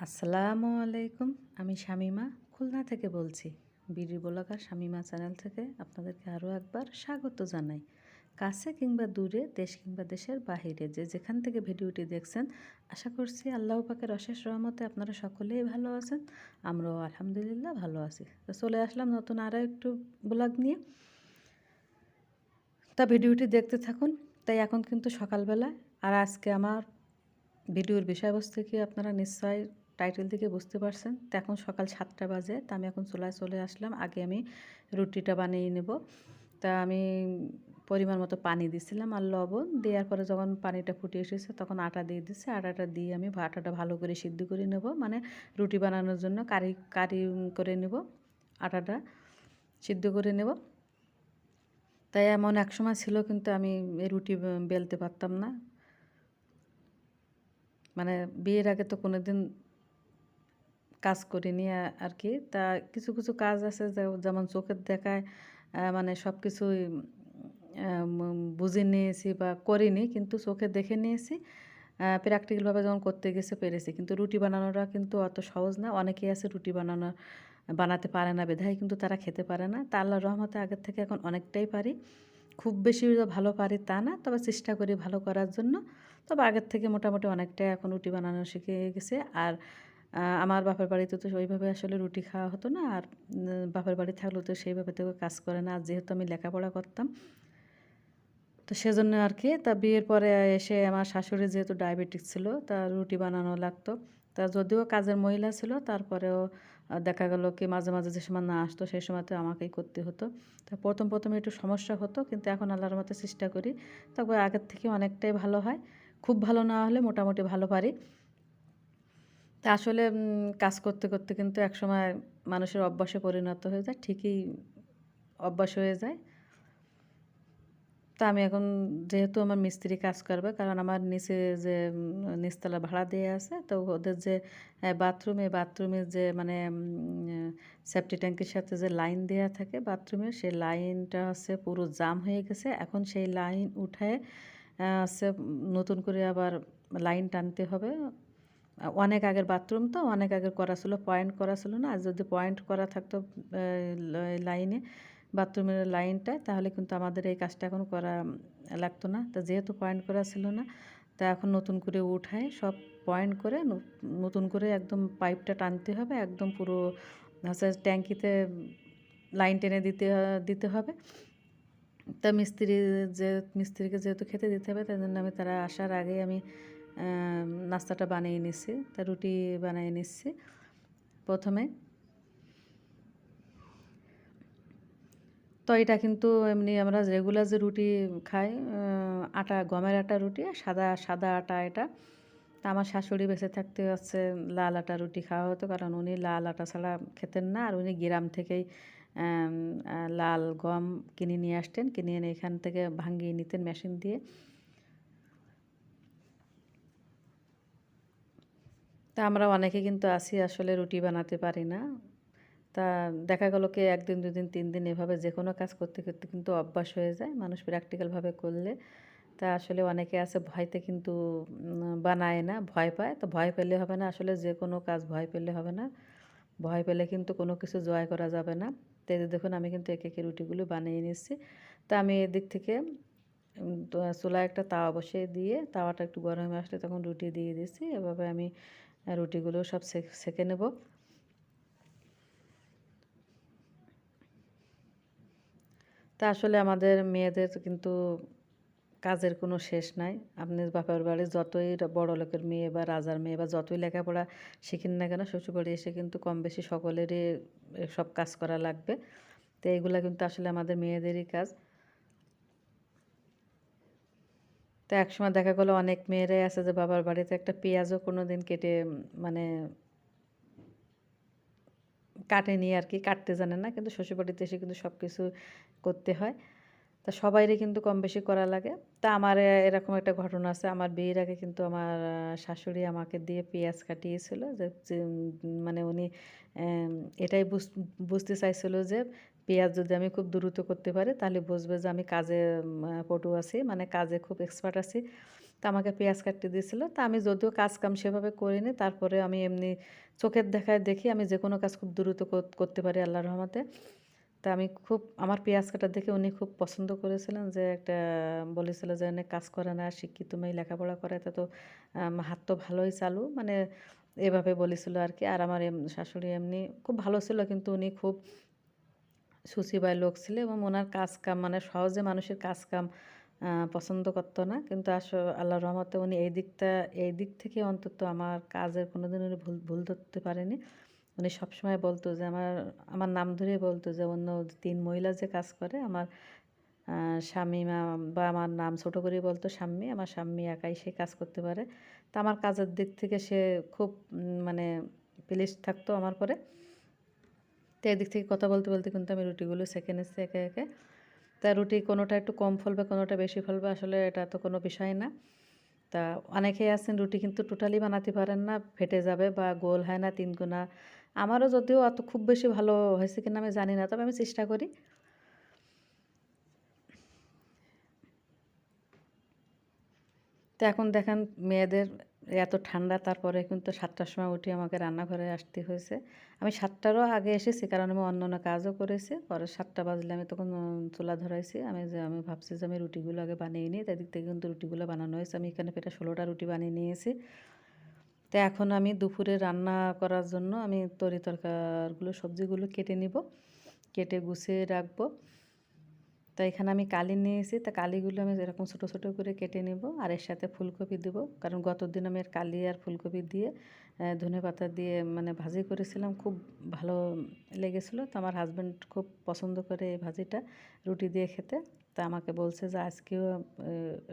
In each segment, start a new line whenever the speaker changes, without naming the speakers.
আসসালামু আলাইকুম। আমি শামিমা খুলনা থেকে বলছি। বিডি ব্লগার শামিমা চ্যানেল থেকে আপনাদেরকে আরও একবার স্বাগত জানাই। কাছে কিংবা দূরে, দেশ কিংবা দেশের বাহিরে যে যেখান থেকে ভিডিওটি দেখছেন, আশা করছি আল্লাহ পাকের অশেষ রহমতে আপনারা সকলেই ভালো আছেন। আমরাও আলহামদুলিল্লাহ ভালো আছি। তো চলে আসলাম নতুন আরও একটু ব্লগ নিয়ে। তা ভিডিওটি দেখতে থাকুন। তাই এখন কিন্তু সকালবেলা, আর আজকে আমার ভিডিওর বিষয়বস্তু কি আপনারা নিশ্চয়ই টাইটেল থেকে বুঝতে পারছেন। তো এখন সকাল 7টা বাজে। তা আমি এখন চুলায় চলে আসলাম। আগে আমি রুটিটা বানিয়ে নেব। তা আমি পরিমাণ মতো পানি দিছিলাম আর লবণ দেওয়ার পরে যখন পানিটা ফুটে এসেছে তখন আটা দিয়ে দিচ্ছি। আটাটা দিয়ে আমি আটাটা ভালো করে সিদ্ধ করে নেব, মানে রুটি বানানোর জন্য কারি কারি করে নেব, আটাটা সিদ্ধ করে নেব। তাই এমন এক সময় ছিল কিন্তু আমি এই রুটি বেলতে পারতাম না, মানে বিয়ের আগে তো কোনোদিন কাজ করিনি আর কি। তা কিছু কিছু কাজ আছে যেমন চোখের দেখায়, মানে সব কিছুই বুঝে নিয়েছি বা করিনি, কিন্তু চোখে দেখে নিয়েছি। প্র্যাকটিক্যালভাবে যখন করতে গেছে পেরেছি, কিন্তু রুটি বানানোটা কিন্তু অত সহজ না। অনেকেই আছে রুটি বানাতে পারে না, বিধায় কিন্তু তারা খেতে পারে না। তা আল্লাহর রহমতে আগের থেকে এখন অনেকটাই পারি। খুব বেশি ভালো পারি তা না, তবে চেষ্টা করি ভালো করার জন্য। তবে আগের থেকে মোটামুটি অনেকটাই এখন রুটি বানানো শিখে গেছে। আর আমার বাপের বাড়িতে তো ওইভাবে আসলে রুটি খাওয়া হতো না, আর বাপের বাড়ি থাকলেও তো সেইভাবে তো কাজ করে না। আর যেহেতু আমি লেখাপড়া করতাম, তো সেজন্য আর কি। তা বিয়ের পরে এসে আমার শাশুড়ি যেহেতু ডায়াবেটিস ছিল, তা রুটি বানানো লাগতো। তা যদিও কাজের মহিলা ছিল, তারপরেও দেখা গেল কি মাঝে মাঝে যে সময় না আসতো সেই সময়তে আমাকেই করতে হতো। তা প্রথম একটু সমস্যা হতো, কিন্তু এখন আল্লাহর মতো চেষ্টা করি। তবে আগের থেকে অনেকটাই ভালো হয়। খুব ভালো না হলে মোটামুটি ভালো পারি। তা আসলে কাজ করতে করতে কিন্তু একসময় মানুষের অভ্যাসে পরিণত হয়ে যায়, ঠিকই অভ্যাস হয়ে যায়। তা আমি এখন, যেহেতু আমার মিস্ত্রি কাজ করবে, কারণ আমার নিচে যে নিচতলা ভাড়া দিয়ে আছে, তো ওদের যে বাথরুমের যে মানে সেফটি ট্যাঙ্কির সাথে যে লাইন দেওয়া থাকে বাথরুমের, সেই লাইনটা হচ্ছে পুরো জাম হয়ে গেছে। এখন সেই লাইন উঠায় হচ্ছে নতুন করে আবার লাইন টানতে হবে। অনেক আগের বাথরুম, তো অনেক আগের করা ছিল, পয়েন্ট করা ছিল না। আর যদি পয়েন্ট করা থাকতো লাইনে, বাথরুমের লাইনটায়, তাহলে কিন্তু আমাদের এই কাজটা এখন করা লাগতো না। তো যেহেতু পয়েন্ট করা ছিল না, তা এখন নতুন করে উঠায় সব পয়েন্ট করে নতুন করে একদম পাইপটা টানতে হবে, একদম পুরো হচ্ছে ট্যাঙ্কিতে লাইন টেনে দিতে হবে। তা মিস্ত্রিকে যেহেতু খেতে দিতে হবে, তাই জন্য আমি তারা আসার আগেই আমি নাস্তাটা বানিয়ে নিচ্ছি। তা রুটি বানিয়ে নিচ্ছি প্রথমে। তো এটা কিন্তু এমনি আমরা রেগুলার যে রুটি খাই, গমের আটা রুটি আর সাদা সাদা আটা এটা। তা আমার শাশুড়ি বেঁচে থাকতে হচ্ছে লাল আটা রুটি খাওয়া হতো, কারণ উনি লাল আটা ছাড়া খেতেন না। আর উনি গ্রাম থেকেই লাল গম কিনে নিয়ে আসতেন, কিনে এনে এখান থেকে ভাঙিয়ে নিতেন মেশিন দিয়ে। তা আমরা অনেকে কিন্তু আছি আসলে রুটি বানাতে পারি না। তা দেখা গেল কি 1 দিন 2 দিন 3 দিন এভাবে যে কোনো কাজ করতে করতে কিন্তু অভ্যাস হয়ে যায় মানুষ প্র্যাকটিক্যালভাবে করলে। তা আসলে অনেকে আছে ভয়তে কিন্তু বানায় না, ভয় পায়। তো ভয় পেলে হবে না, আসলে যে কোনো কাজ ভয় পেলে হবে না। ভয় পেলে কিন্তু কোনো কিছু জয় করা যাবে না। তো এই যে দেখুন আমি কিন্তু একে একে রুটিগুলো বানিয়ে নিচ্ছি। তা আমি এদিক থেকে তো চুলায় একটা তাওয়া বসিয়ে দিয়ে তাওয়াটা একটু গরম হয়ে আসলে তখন রুটি দিয়ে দিচ্ছি। এভাবে আমি রুটিগুলো সব সেঁকে নেব। তা আসলে আমাদের মেয়েদের কিন্তু কাজের কোনো শেষ নাই। আপনি বাপের বাড়ি যতই বড়লোকের মেয়ে বা রাজার মেয়ে বা যতই লেখাপড়া শিখেন না কেন, শ্বশুরবাড়ি এসে কিন্তু কম বেশি সকলেরই সব কাজ করা লাগবে। তো এইগুলা কিন্তু আসলে আমাদের মেয়েদেরই কাজ। তো একসময় দেখা গেলো অনেক মেয়েরাই আছে যে বাবার বাড়িতে একটা পেঁয়াজও কোনোদিন কেটে মানে কাটেনি আর কি, কাটতে জানে না। কিন্তু শ্বশুরবাড়িতে এসে কিন্তু সব কিছু করতে হয়। তা সবাইরই কিন্তু কম বেশি করা লাগে। তা আমার এরকম একটা ঘটনা আছে। আমার বিয়ের আগে কিন্তু আমার শাশুড়ি আমাকে দিয়ে পেঁয়াজ কাটিয়েছিল, যে মানে উনি এম এটাই বুঝতে চাইছিল যে পেঁয়াজ যদি আমি খুব দ্রুত করতে পারি তাহলে বুঝবে যে আমি কাজে পটু আছি, মানে কাজে খুব এক্সপার্ট আছি। তা তা আমাকে পেঁয়াজ কাটতে দিয়েছিল। তা আমি যদিও কাজ কাম সেভাবে করিনি, তারপরে আমি এমনি চোখের দেখায় দেখি আমি যেকোনো কাজ খুব দ্রুত করতে পারি আল্লাহর রহমতে। তা আমি খুব আমার পেঁয়াজ কাটা দেখে উনি খুব পছন্দ করেছিলেন, যে একটা বলেছিল যে অনেক কাজ করে না, শিক্ষিত মেয়ে, লেখাপড়া করে, তা তো হাত তো ভালোই চালু, মানে এভাবে বলেছিল আর কি। আর আমার শাশুড়ি এমনি খুব ভালো ছিল, কিন্তু উনি খুব শুচিবাই লোক ছিল এবং ওনার কাজ কাম মানে সহজে মানুষের কাজ কাম পছন্দ করতো না। কিন্তু আল্লাহর রহমতে উনি এই দিক থেকে অন্তত আমার কাজের কোনোদিন উনি ভুল ভুল ধরতে পারেনি। উনি সবসময় বলতো যে আমার আমার নাম ধরেই বলতো যে অন্য ৩ মহিলা যে কাজ করে, আমার শামীমা বা আমার নাম ছোট করেই বলতো শাম্মী, আমার শাম্মী একাই সে কাজ করতে পারে। তো আমার কাজের দিক থেকে সে খুব মানে প্লিজড থাকতো আমার পরে। তো এদিক থেকে কথা বলতে বলতে কিন্তু আমি রুটিগুলো সেঁকে নিচ্ছি একে একে। তা রুটি কোনোটা একটু কম ফলবে, কোনোটা বেশি ফলবে, আসলে এটা তো কোনো বিষয় না। তা অনেকেই আছেন রুটি কিন্তু টোটালি বানাতে পারেন না, ফেটে যাবে বা গোল হয় না ৩ কোনা। আমারও যদিও অত খুব বেশি ভালো হয়েছে কিনা আমি জানি না, তবে আমি চেষ্টা করি। তো এখন দেখেন মেয়েদের এত ঠান্ডা, তারপরে কিন্তু ৭টার সময় উঠে আমাকে রান্নাঘরে আসতে হয়েছে। আমি ৭টারও আগে এসেছি, কারণ আমি অন্য কাজও করেছি। পরে ৭টা বাজলে আমি তখন চুলা ধরাইছি। আমি ভাবছি যে আমি রুটিগুলো আগে বানিয়ে নিই। তাই দিক থেকে কিন্তু রুটিগুলো বানানো হয়েছে। আমি এখানে প্রায় ১৬টা রুটি বানিয়ে নিয়েছি। তো এখন আমি দুপুরে রান্না করার জন্য আমি তরিতরকারিগুলো সবজিগুলো কেটে নিব, কেটে গুছিয়ে রাখবো। তো এখানে আমি কালি নিয়েছি, তা কালিগুলো আমি এরকম ছোটো ছোটো করে কেটে নেব, আর এর সাথে ফুলকপি দেবো, কারণ গত দিন আমি এর কালি আর ফুলকপি দিয়ে ধনেপাতা দিয়ে মানে ভাজি করেছিলাম, খুব ভালো লেগেছিলো। তো আমার হাজব্যান্ড খুব পছন্দ করে এই ভাজিটা রুটি দিয়ে খেতে। তা আমাকে বলছে যে আজকেও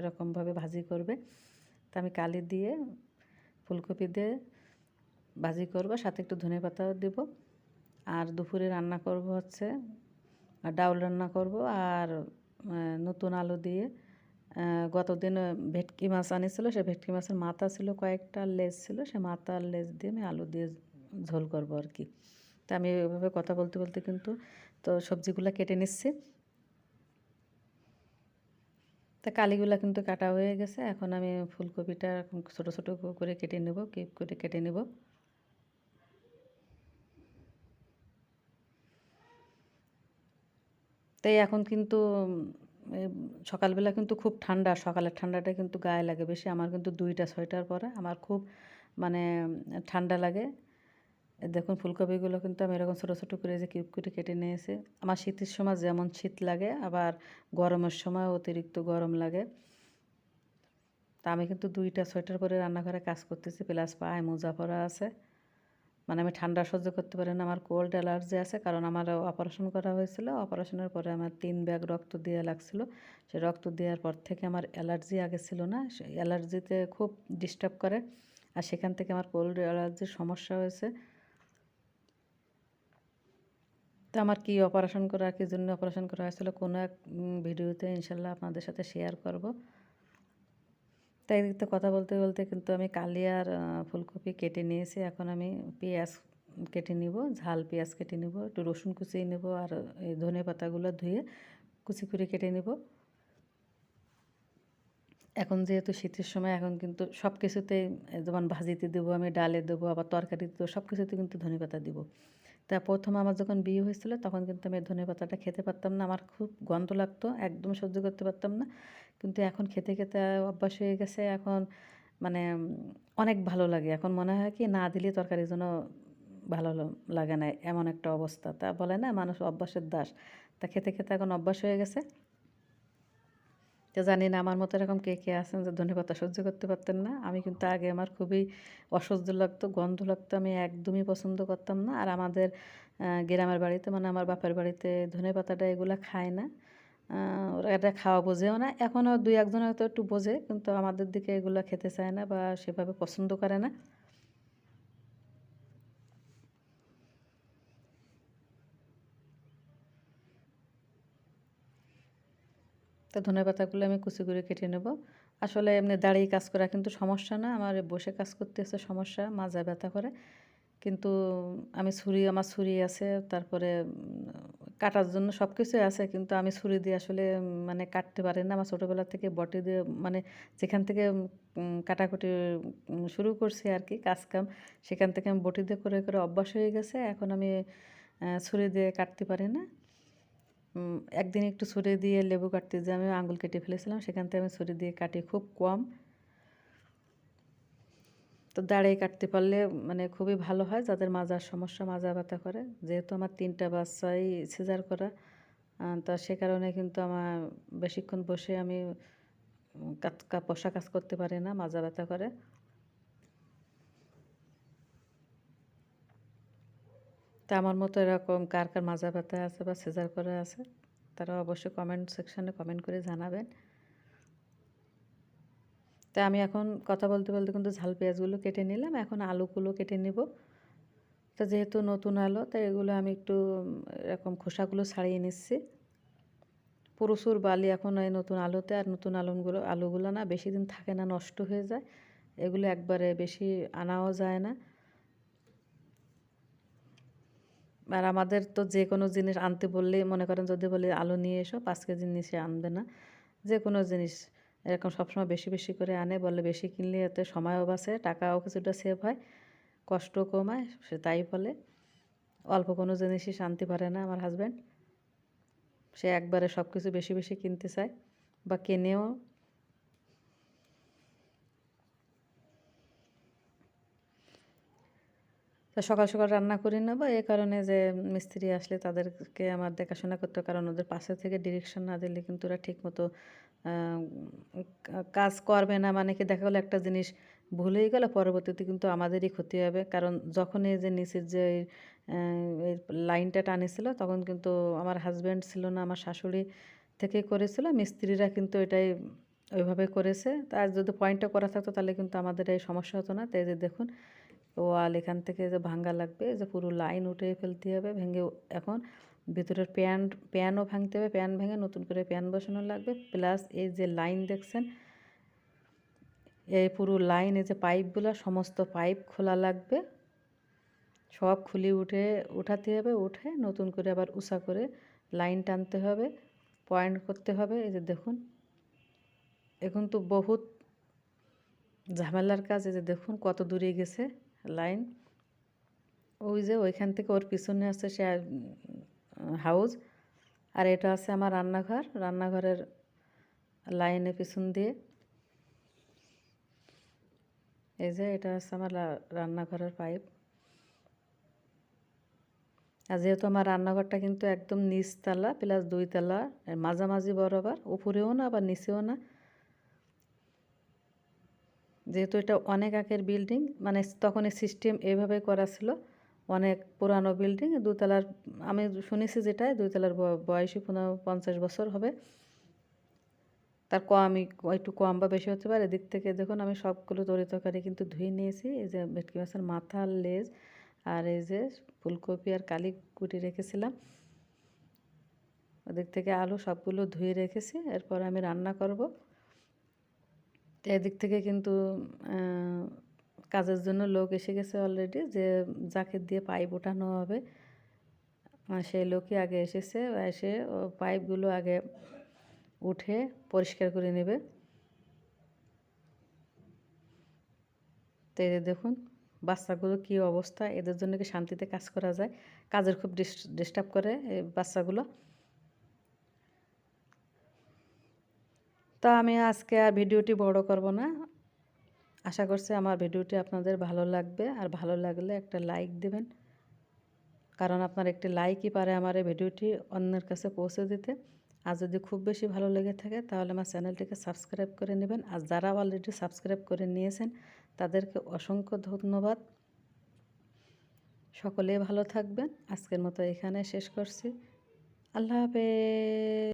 এরকমভাবে ভাজি করবে। তা আমি কালি দিয়ে ফুলকপি দিয়ে ভাজি করবো, সাথে একটু ধনেপাতাও দেব। আর দুপুরে রান্না করব হচ্ছে ডাউল রান্না করব, আর নতুন আলু দিয়ে গতদিন ভেটকি মাছ আনিছিল, সে ভেটকি মাছের মাথা ছিল কয়েকটা, লেজ ছিল, সে মাথা আর লেজ দিয়ে আমি আলু দিয়ে ঝোল করব আর কি। তা আমি এভাবে কথা বলতে বলতে কিন্তু তো সবজিগুলো কেটে নিচ্ছি। তা কালিগুলা কিন্তু কাটা হয়ে গেছে, এখন আমি ফুলকপিটা ছোটো ছোটো করে কেটে নেব, কিউব করে কেটে নেব। তাই এখন কিন্তু সকালবেলা কিন্তু খুব ঠান্ডা, সকালের ঠান্ডাটা কিন্তু গায়ে লাগে বেশি। আমার কিন্তু ২টা সোয়েটার পরা, আমার খুব মানে ঠান্ডা লাগে। দেখুন ফুলকপিগুলো কিন্তু আমি এরকম ছোটো ছোটো করে যে কিউব করে কেটে নিয়েছি। আমার শীতের সময় যেমন শীত লাগে, আবার গরমের সময় অতিরিক্ত গরম লাগে। তা আমি কিন্তু 2টা সোয়েটার পরে রান্নাঘরে কাজ করতেছি, প্লাস পায়ে মোজা পরা আছে। মানে আমি ঠান্ডা সহ্য করতে পারি না, আমার কোল্ড অ্যালার্জি আছে, কারণ আমার অপারেশন করা হয়েছিল। অপারেশনের পরে আমার 3 ব্যাগ রক্ত দেওয়া লাগছিল। সে রক্ত দেওয়ার পর থেকে আমার অ্যালার্জি আগে ছিল না, সে অ্যালার্জিতে খুব ডিস্টার্ব করে, আর সেখান থেকে আমার কোল্ড অ্যালার্জির সমস্যা হয়েছে। তো আমার কি অপারেশন করা, কি জন্য অপারেশন করা হয়েছিল, কোনো এক ভিডিওতে ইনশাল্লাহ আপনাদের সাথে শেয়ার করব। তাই এদিক থেকে কথা বলতে বলতে কিন্তু আমি কালি আর ফুলকপি কেটে নিয়েছি। এখন আমি পেঁয়াজ কেটে নিব, ঝাল পেঁয়াজ কেটে নিব, একটু রসুন কুচিয়ে নেব, আর এই ধনে পাতাগুলো ধুয়ে কুচি করে কেটে নেব। এখন যেহেতু শীতের সময়, এখন কিন্তু সব কিছুতেই যেমন ভাজিতে দেবো, আমি ডালে দেবো, আবার তরকারিতে দেবো, সব কিছুতে কিন্তু ধনেপাতা দিব। তা প্রথম আমার যখন বিয়ে হয়েছিল তখন কিন্তু আমি ধনেপাতাটা খেতে পারতাম না, আমার খুব গন্ধ লাগতো, একদম সহ্য করতে পারতাম না। কিন্তু এখন খেতে খেতে অভ্যাস হয়ে গেছে, এখন মানে অনেক ভালো লাগে। এখন মনে হয় কি না দিলে তরকারির জন্য ভালো লাগে না, এমন একটা অবস্থা। তা বলে না মানুষ অভ্যাসের দাস, তা খেতে খেতে এখন অভ্যাস হয়ে গেছে। তো জানি না আমার মতো এরকম কে কে আছেন যে ধনেপাতা সহ্য করতে পারতেন না। আমি কিন্তু আগে আমার খুবই অসহ্য লাগতো, গন্ধ লাগতো, আমি একদমই পছন্দ করতাম না। আর আমাদের গ্রামের বাড়িতে মানে আমার বাপের বাড়িতে ধনেপাতাটা এগুলা খায় না, ওরা এটা খাওয়া বোঝেও না। এখনও 2-1 জন হয়তো একটু বোঝে, কিন্তু আমাদের দিকে এগুলা খেতে চায় না বা সেভাবে পছন্দ করে না। তো ধনেপাতাগুলো আমি কুচি করে কেটে নেব। আসলে এমনি দাঁড়িয়ে কাজ করা কিন্তু সমস্যা না, আমার বসে কাজ করতে হচ্ছে সমস্যা, মাজা ব্যথা করে। কিন্তু আমার ছুরি আছে, তারপরে কাটার জন্য সব কিছুই আছে, কিন্তু আমি ছুরি দিয়ে আসলে মানে কাটতে পারি না। আমার ছোটোবেলা থেকে বটি দিয়ে মানে যেখান থেকে কাটাকুটি শুরু করছি আর কি কাজকাম, সেখান থেকে আমি বটি দিয়ে করে করে অভ্যাস হয়ে গেছে। এখন আমি ছুরি দিয়ে কাটতে পারি না। একদিন একটু ছুরি দিয়ে লেবু কাটতে যেয়ে আমি আঙুল কেটে ফেলেছিলাম, সেখান থেকে আমি ছুরি দিয়ে কাটি খুব কম। তো দাঁড়িয়ে কাটতে পারলে মানে খুবই ভালো হয়, যাদের মাজার সমস্যা, মাজা ব্যথা করে। যেহেতু আমার 3টা বাচ্চাই সিজার করা, তা সে কারণে কিন্তু আমার বেশিক্ষণ বসে আমি বসা কাজ করতে পারি না, মাজা ব্যথা করে। তা আমার মতো এরকম কার কার মাজা ব্যথা আছে বা সিজার করা আছে, তারা অবশ্যই কমেন্ট সেকশানে কমেন্ট করে জানাবেন। তাই আমি এখন কথা বলতে বলতে কিন্তু ঝাল পেঁয়াজগুলো কেটে নিলাম, এখন আলুগুলো কেটে নিব। তো যেহেতু নতুন আলু, তাই এগুলো আমি একটু এরকম খোসাগুলো ছাড়িয়ে নিচ্ছি। প্রচুর বালি এখন এই নতুন আলুতে, আর নতুন আলুগুলো না বেশি দিন থাকে না, নষ্ট হয়ে যায়। এগুলো একবারে বেশি আনাও যায় না। আর আমাদের তো যে কোনো জিনিস আনতে বললেই, মনে করেন যদি বলি আলু নিয়ে এসো, 5 কেজি নিচে আনবে না। যে কোনো জিনিস এরকম সবসময় বেশি বেশি করে আনে, বলে বেশি কিনলে এতে সময়ও বাঁচে, টাকাও কিছুটা সেভ হয়, কষ্ট কমায়, সে তাই বলে। অল্প কোনো জিনিসই আনতে পারে না আমার হাজব্যান্ড, সে একবারে সব কিছু বেশি বেশি কিনতে চায় বা কেনেও। তো সকাল সকাল রান্না করে নেব, এই কারণে যে মিস্ত্রি আসলে তাদেরকে আমার দেখাশোনা করতে হয়, কারণ ওদের পাশে থেকে ডিরেকশন না দিলে কিন্তু ওরা ঠিকমতো কাজ করবে না। মানে কি, দেখা গেলো একটা জিনিস ভুলেই গেল, পরবর্তীতে কিন্তু আমাদেরই ক্ষতি হবে। কারণ যখন এই যে নিচের যে এই লাইনটা টানেছিল, তখন কিন্তু আমার হাজব্যান্ড ছিল না, আমার শাশুড়ি থেকে করেছিল। মিস্ত্রিরা কিন্তু এটাই ওইভাবে করেছে। তার যদি পয়েন্টটা করা থাকতো তাহলে কিন্তু আমাদের এই সমস্যা হতো না। তাই যে দেখুন, ওয়াল এখান থেকে যে ভাঙ্গা লাগবে, যে পুরো লাইন উঠে ফেলতে হবে ভেঙে। এখন ভিতরের প্যানও ভাঙতে হবে, প্যান ভেঙে নতুন করে প্যান বসানো লাগবে। প্লাস এই যে লাইন দেখছেন, এই পুরো লাইন, এই যে পাইপগুলো, সমস্ত পাইপ খোলা লাগবে। সব খুলে উঠাতে হবে, উঠে নতুন করে আবার উঁচা করে লাইন টানতে হবে, পয়েন্ট করতে হবে। এই যে দেখুন, এখন তো বহুত ঝামেলার কাজ। এই যে দেখুন কত দূরে গেছে লাইন। ওই যে ওইখান থেকে ওর পিছনে আছে সে হাউস, আর এটা আছে আমার রান্নাঘর। রান্নাঘরের লাইনের পিছন দিয়ে এই যে এটা আছে আমার রান্নাঘরের পাইপ। আর যেহেতু আমার রান্নাঘরটা কিন্তু একদম নিচতলা প্লাস 2 তলা, মাঝামাঝি বরাবর, উপরেও না আবার নিচেও না। যেহেতু এটা অনেক আগের বিল্ডিং, মানে তখন এই সিস্টেম এইভাবে করা ছিল, অনেক পুরানো বিল্ডিং। 2 তলার, আমি শুনেছি যেটা 2 তলার বয়সী 50 বছর হবে, তার কমই, একটু কম বা বেশি হতে পারে। এদিক থেকে দেখুন আমি সবগুলো তরিতরকারি কিন্তু ধুয়ে নিয়েছি। এই যে ভেটকি মাছের মাথা, লেজ, আর এই যে ফুলকপি আর কালি কুটি রেখেছিলাম। ওদিক থেকে আলু সবগুলো ধুয়ে রেখেছি, এরপর আমি রান্না করব। তো এদিক থেকে কিন্তু কাজের জন্য লোক এসে গেছে অলরেডি, যে যাকে দিয়ে পাইপ ওঠানো হবে সেই লোকই আগে এসেছে। এসে পাইপগুলো আগে উঠে পরিষ্কার করে নেবে। তো এই দেখুন বাচ্চাগুলো কী অবস্থা, এদের জন্য কি শান্তিতে কাজ করা যায়? কাজের খুব ডিস্টার্ব করে এই বাচ্চাগুলো। তো আমি আজকে আর ভিডিওটি বড় করব না। আশা করছি আমার ভিডিওটি আপনাদের ভালো লাগবে, আর ভালো লাগলে একটা লাইক দেবেন, কারণ আপনার একটি লাইকই পারে আমার এই ভিডিওটি অন্যের কাছে পৌঁছে দিতে। আর যদি খুব বেশি ভালো লেগে থাকে তাহলে আমার চ্যানেলটিকে সাবস্ক্রাইব করে নেবেন। আর যারা অলরেডি সাবস্ক্রাইব করে নিয়েছেন তাদেরকে অসংখ্য ধন্যবাদ। সকলেই ভালো থাকবেন। আজকের মতো এখানে শেষ করছি। আল্লাহ হাফেজ।